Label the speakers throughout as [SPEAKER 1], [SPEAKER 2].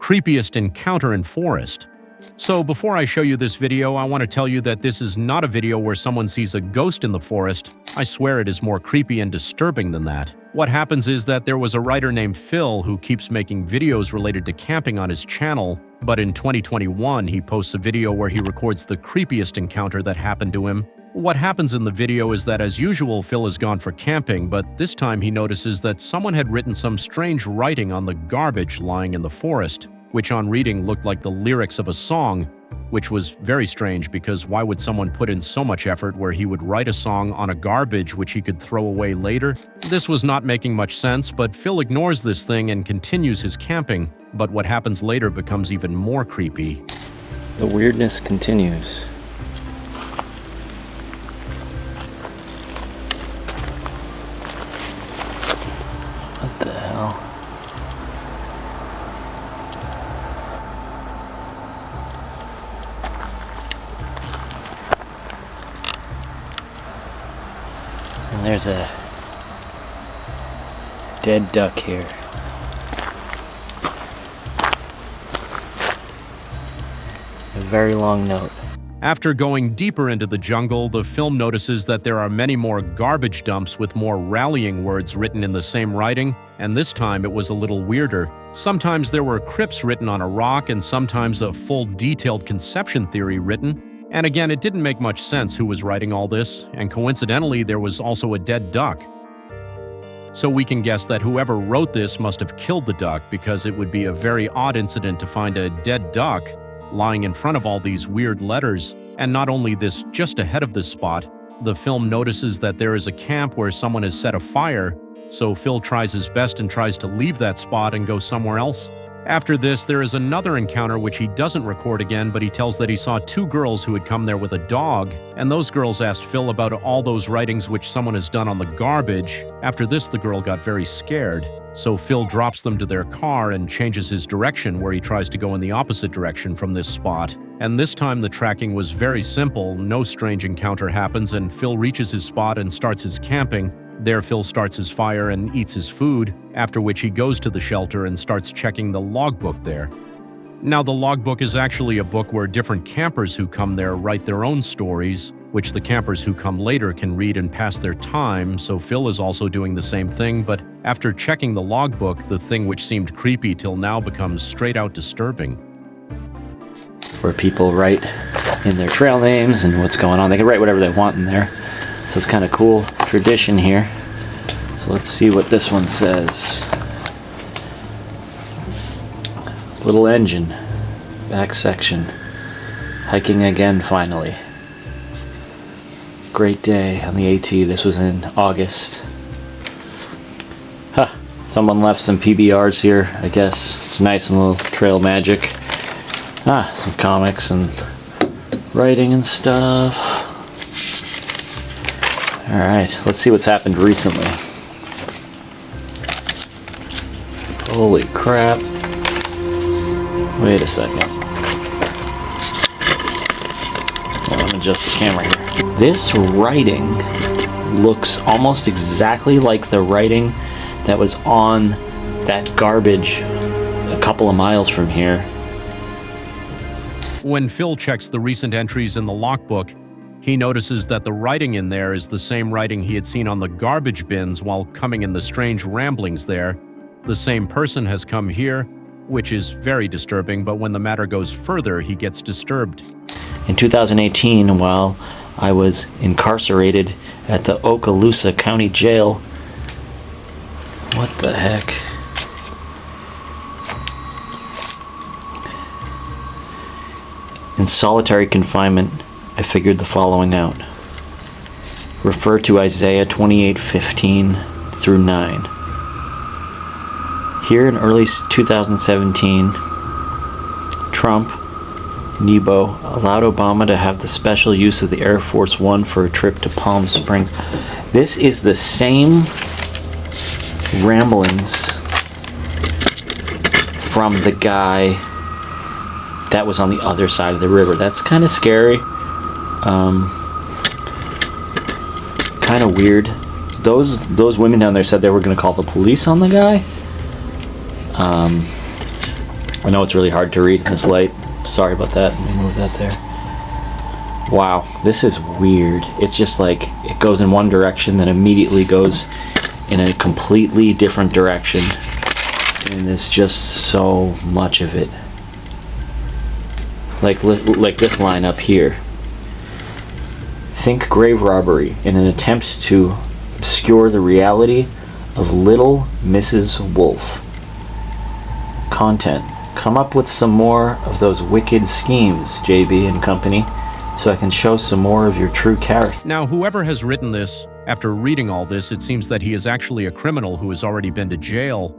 [SPEAKER 1] Creepiest encounter in forest. So before I show you this video, I want to tell you that this is not a video where someone sees a ghost in the forest. I swear it is more creepy and disturbing than that. What happens is that there was a writer named Phil who keeps making videos related to camping on his channel, but in 2021 he posts a video where he records the creepiest encounter that happened to him. What happens in the video is that, as usual, Phil is gone for camping, but this time he notices that someone had written some strange writing on the garbage lying in the forest, which on reading looked like the lyrics of a song, which was very strange because why would someone put in so much effort where he would write a song on a garbage which he could throw away later? This was not making much sense, but Phil ignores this thing and continues his camping, but what happens later becomes even more creepy.
[SPEAKER 2] The weirdness continues. What the hell? And there's a dead duck here. A very long note.
[SPEAKER 1] After going deeper into the jungle, the film notices that there are many more garbage dumps with more rallying words written in the same writing, and this time it was a little weirder. Sometimes there were crypts written on a rock, and sometimes a full detailed conception theory written. And again, it didn't make much sense who was writing all this, and coincidentally there was also a dead duck. So we can guess that whoever wrote this must have killed the duck, because it would be a very odd incident to find a dead duck lying in front of all these weird letters. And not only this, just ahead of this spot, the film notices that there is a camp where someone has set a fire, so Phil tries his best and tries to leave that spot and go somewhere else. After this, there is another encounter which he doesn't record again, but he tells that he saw two girls who had come there with a dog, and those girls asked Phil about all those writings which someone has done on the garbage. After this, the girl got very scared, so Phil drops them to their car and changes his direction, where he tries to go in the opposite direction from this spot. And this time the tracking was very simple, no strange encounter happens, and Phil reaches his spot and starts his camping. There Phil starts his fire and eats his food, after which he goes to the shelter and starts checking the logbook there. Now the logbook is actually a book where different campers who come there write their own stories, which the campers who come later can read and pass their time, so Phil is also doing the same thing, but after checking the logbook, the thing which seemed creepy till now becomes straight out disturbing.
[SPEAKER 2] Where people write in their trail names and what's going on. They can write whatever they want in there. So it's kind of cool tradition here. So let's see what this one says. Little engine, back section. Hiking again finally. Great day on the AT. This was in August. Huh. Someone left some PBRs here, I guess. It's nice and little trail magic. Some comics and writing and stuff. Alright, let's see what's happened recently. Holy crap. Wait a second. Let me adjust the camera here. This writing looks almost exactly like the writing that was on that garbage a couple of miles from here.
[SPEAKER 1] When Phil checks the recent entries in the logbook, he notices that the writing in there is the same writing he had seen on the garbage bins while coming in the strange ramblings there. The same person has come here, which is very disturbing, but when the matter goes further, he gets disturbed.
[SPEAKER 2] In 2018, while I was incarcerated at the Okaloosa County Jail, what the heck? In solitary confinement, I figured the following out. Refer to Isaiah 28:15 through 9. Here in early 2017, Trump, Nebo, allowed Obama to have the special use of the Air Force One for a trip to Palm Springs. This is the same ramblings from the guy that was on the other side of the river. That's kind of scary. Kind of weird. Those women down there said they were going to call the police on the guy. I know it's really hard to read in this light. Sorry about that. Let me move that there. Wow, this is weird. It's just like it goes in one direction, then immediately goes in a completely different direction. And there's just so much of it. Like this line up here. Think grave robbery in an attempt to obscure the reality of Little Mrs. Wolf. Content. Come up with some more of those wicked schemes, JB and company, so I can show some more of your true character.
[SPEAKER 1] Now, whoever has written this, after reading all this, it seems that he is actually a criminal who has already been to jail,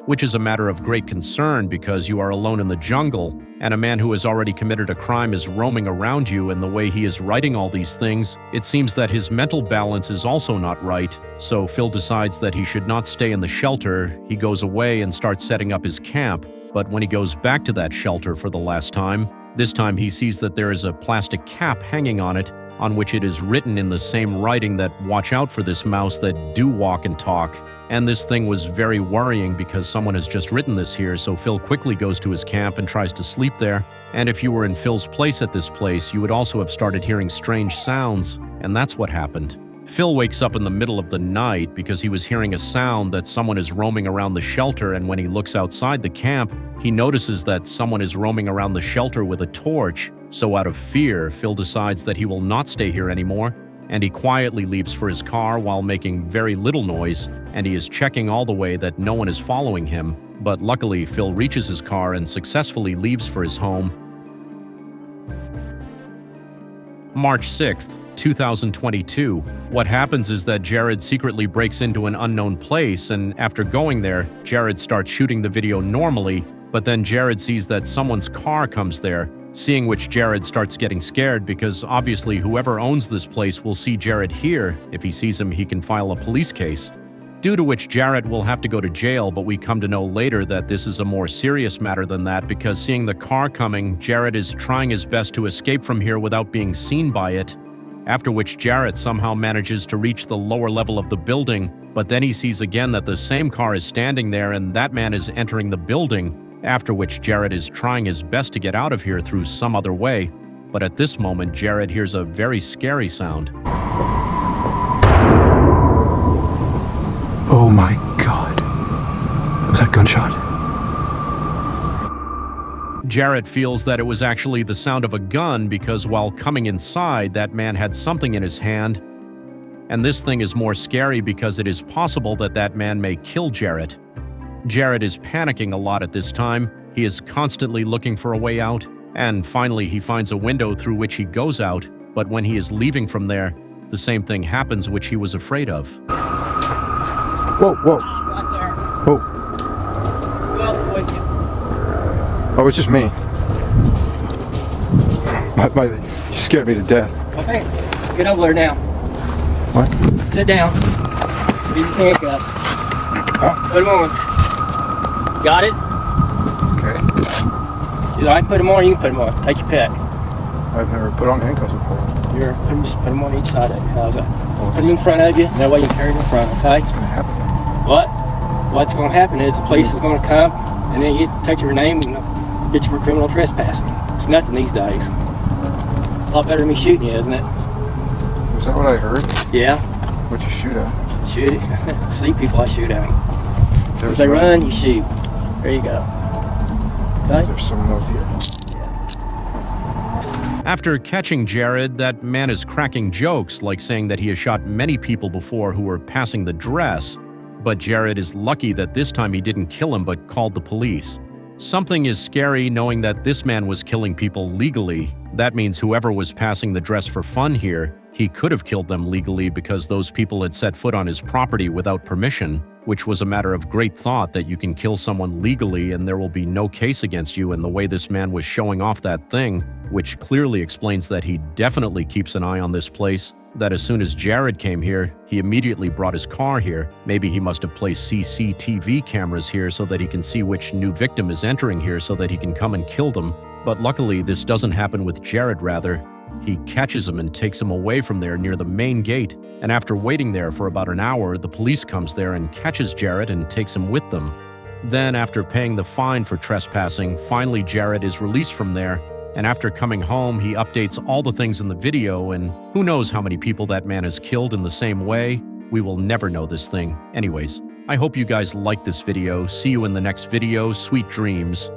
[SPEAKER 1] which is a matter of great concern because you are alone in the jungle, and a man who has already committed a crime is roaming around you, and the way he is writing all these things, it seems that his mental balance is also not right. So Phil decides that he should not stay in the shelter. He goes away and starts setting up his camp. But when he goes back to that shelter for the last time, this time he sees that there is a plastic cap hanging on it, on which it is written in the same writing that watch out for this mouse that do walk and talk. And this thing was very worrying because someone has just written this here, so Phil quickly goes to his camp and tries to sleep there. And if you were in Phil's place at this place, you would also have started hearing strange sounds, and that's what happened. Phil wakes up in the middle of the night because he was hearing a sound that someone is roaming around the shelter, and when he looks outside the camp, he notices that someone is roaming around the shelter with a torch. So out of fear, Phil decides that he will not stay here anymore, and he quietly leaves for his car while making very little noise, and he is checking all the way that no one is following him. But luckily, Phil reaches his car and successfully leaves for his home. March 6th, 2022. What happens is that Jared secretly breaks into an unknown place, and after going there, Jared starts shooting the video normally, but then Jared sees that someone's car comes there, seeing which Jared starts getting scared because obviously whoever owns this place will see Jared here. If he sees him, he can file a police case. Due to which Jared will have to go to jail, but we come to know later that this is a more serious matter than that because seeing the car coming, Jared is trying his best to escape from here without being seen by it. After which Jared somehow manages to reach the lower level of the building, but then he sees again that the same car is standing there and that man is entering the building. After which Jared is trying his best to get out of here through some other way, but at this moment Jared hears a very scary sound.
[SPEAKER 3] Oh my God. Was that a gunshot?
[SPEAKER 1] Jared feels that it was actually the sound of a gun because while coming inside, that man had something in his hand. And this thing is more scary because it is possible that that man may kill Jared. Jared is panicking a lot at this time. He is constantly looking for a way out, and finally he finds a window through which he goes out, but when he is leaving from there, the same thing happens which he was afraid of.
[SPEAKER 3] Whoa, whoa.
[SPEAKER 4] Right there.
[SPEAKER 3] Whoa.
[SPEAKER 4] Who else with you?
[SPEAKER 3] Oh, it's just me. You scared me to death.
[SPEAKER 4] Okay, get over there now.
[SPEAKER 3] What?
[SPEAKER 4] Sit down. These are handcuffs.
[SPEAKER 3] Oh,
[SPEAKER 4] Put them on. Got it?
[SPEAKER 3] okay.
[SPEAKER 4] I put them on, you can put them on. Take your pick.
[SPEAKER 3] I've never put on handcuffs before.
[SPEAKER 4] Here, just put them on each side of you. How's that?
[SPEAKER 3] Well,
[SPEAKER 4] Put them in front of you, that way you can carry them in front, okay?
[SPEAKER 3] what's gonna happen?
[SPEAKER 4] What's going to happen is the police is going to come, and then you take your name and they'll get you for criminal trespassing. It's nothing these days. A lot better than me shooting you, isn't it?
[SPEAKER 3] Was that what I heard?
[SPEAKER 4] Yeah,
[SPEAKER 3] What'd you shoot at?
[SPEAKER 4] shoot it. See people, I shoot at them.
[SPEAKER 3] There's
[SPEAKER 4] If they
[SPEAKER 3] someone-
[SPEAKER 4] run, you shoot. There you go. Okay?
[SPEAKER 3] There's someone else here.
[SPEAKER 1] After catching Jared, that man is cracking jokes, like saying that he has shot many people before who were passing the dress. But Jared is lucky that this time he didn't kill him but called the police. Something is scary knowing that this man was killing people legally. That means whoever was passing the dress for fun here, he could have killed them legally because those people had set foot on his property without permission, which was a matter of great thought that you can kill someone legally and there will be no case against you, and the way this man was showing off that thing, which clearly explains that he definitely keeps an eye on this place, that as soon as Jared came here, he immediately brought his car here. Maybe he must have placed CCTV cameras here so that he can see which new victim is entering here so that he can come and kill them. But luckily, this doesn't happen with Jared, rather. He catches him and takes him away from there near the main gate, and after waiting there for about an hour, the police comes there and catches Jared and takes him with them. Then, after paying the fine for trespassing, finally Jared is released from there, and after coming home, he updates all the things in the video, and who knows how many people that man has killed in the same way. We will never know this thing. Anyways, I hope you guys liked this video. See you in the next video. Sweet dreams.